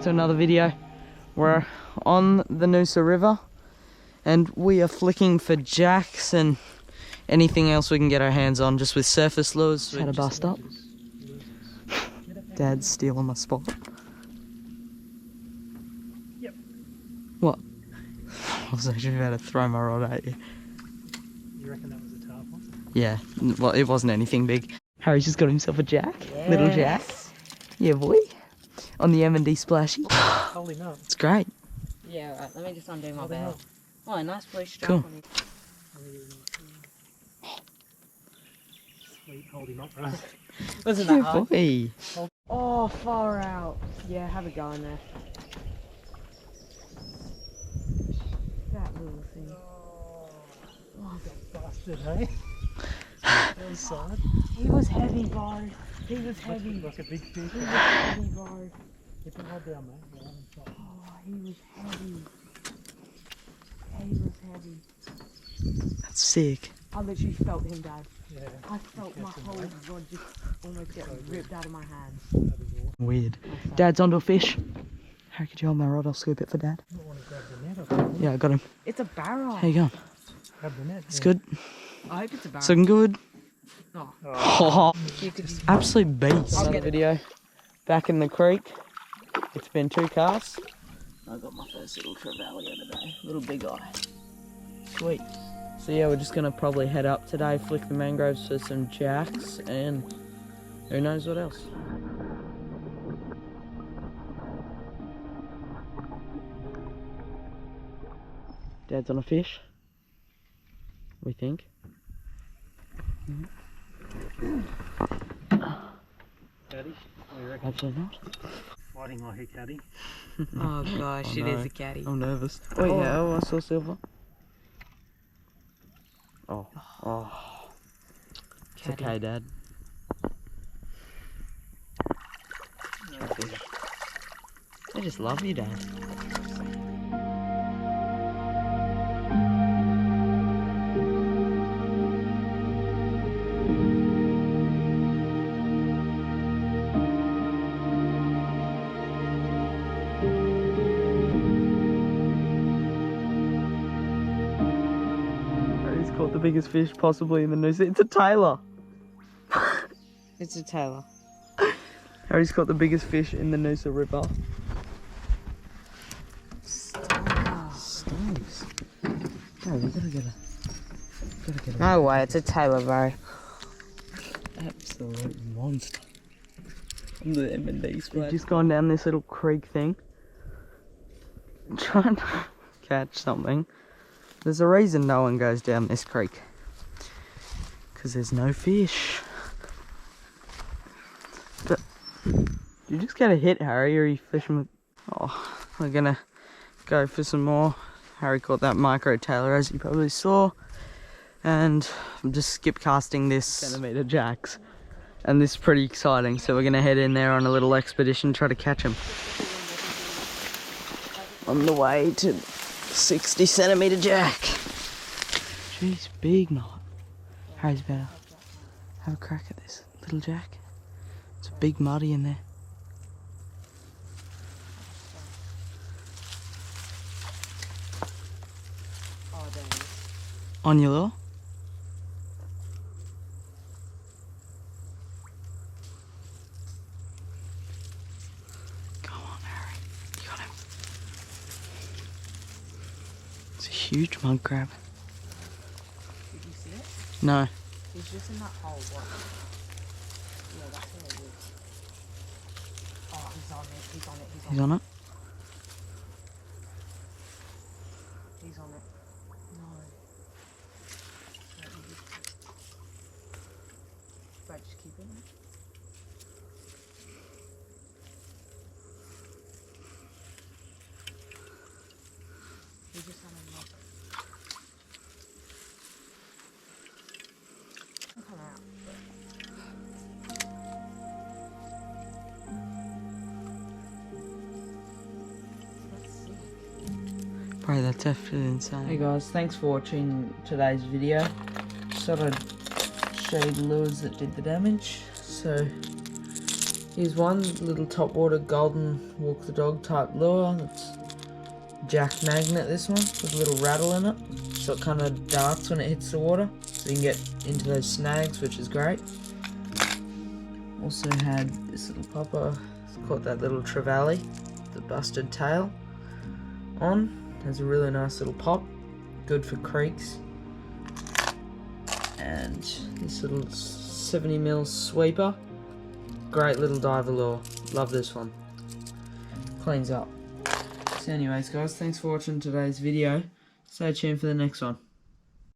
back to another video. We're on the Noosa River and we are flicking for jacks and anything else we can get our hands on, just with surface lures. Had a bust up. Dad's stealing my spot. Yep. What? I was actually about to throw my rod at you. You reckon that was a tough one? Yeah, well, it wasn't anything big. Harry's just got himself a jack. Yes. Little jack. Yeah, boy. On the M&D splashy. Holy no. It's great. Yeah, right. Let me just undo my bell. Oh, a nice blue strap Cool. on it. Sweet, hold him up, right? Wasn't that hard? Boy. Oh, far out. Yeah, have a go in there. That little thing. Oh, got busted, hey? That was sad. He was heavy, bro. He was heavy. Like a big fish. He was heavy, bro. Keep it hard down, mate. Yeah, I'm sorry. Oh, he was heavy. He was heavy. That's sick. I literally felt him, Dad. Yeah. I felt my whole rod just almost get ripped out of my hand. That is awesome. Weird. Dad's onto a fish. Harry, could you hold my rod? I'll scoop it for Dad. You might want to grab the net, I think. Yeah, I got him. It's a barra. How you going? Grab the net. It's good. I hope it's a barra. It's looking good. Oh. Oh, You could just... absolute beast. I'll Another get it. video. Back in the creek. It's been 2 casts. I got my first little trevally today. Little big eye. Sweet. So yeah, we're just gonna probably head up today, flick the mangroves for some jacks, and who knows what else. Dad's on a fish. We think. Caddy? What do you reckon? Absolutely not. Fighting like a caddy. Oh gosh, Oh, it no. is a caddy. I'm nervous. Oh yeah, oh, I saw silver. Oh, oh. It's Caddy. okay, Dad. I just love you, Dad. He's caught the biggest fish possibly in the Noosa. It's a tailor. It's a tailor. Harry's caught the biggest fish in the Noosa River. Stinks. Oh, we gotta get a... No way, it's a tailor, bro. Absolute monster. On the M&D splash. We've just gone down this little creek thing. Trying to catch something. There's a reason no one goes down this creek. Because there's no fish. But you just get a hit, Harry, or are you fishing with... Oh, we're gonna go for some more. Harry caught that micro tailor, as you probably saw. And I'm just skip casting this centimetre jacks. And this is pretty exciting, so we're gonna head in there on a little expedition, try to catch them. On the way to 60 centimetre jack. Jeez, big knot. Harry's better. Have a crack at this little jack. It's a big muddy in there. Oh, there it is. On your lure? Go on, Harry. You got him. It's a huge mud crab. Did you see it? No. He's just in that hole. What? Yeah, that's where it is. Oh, he's on it. He's on it. He's on He's on it. it. He's on it. No. Right, just keep it. He's just on a knock. He'll come out. Let's see. Bro, that's absolutely insane. Hey guys, thanks for watching today's video. Just thought I'd show you the lures that did the damage. So Here's one little topwater golden walk the dog type lure. That's jack magnet, this one, with a little rattle in it. So it kind of darts when it hits the water. So you can get into those snags, which is great. Also had this little popper, it's called that little trevally, the busted tail on. Has a really nice little pop, good for creeks. And this little 70mm sweeper, great little diver lure, love this one, cleans up. So anyways guys, thanks for watching today's video, stay tuned for the next one.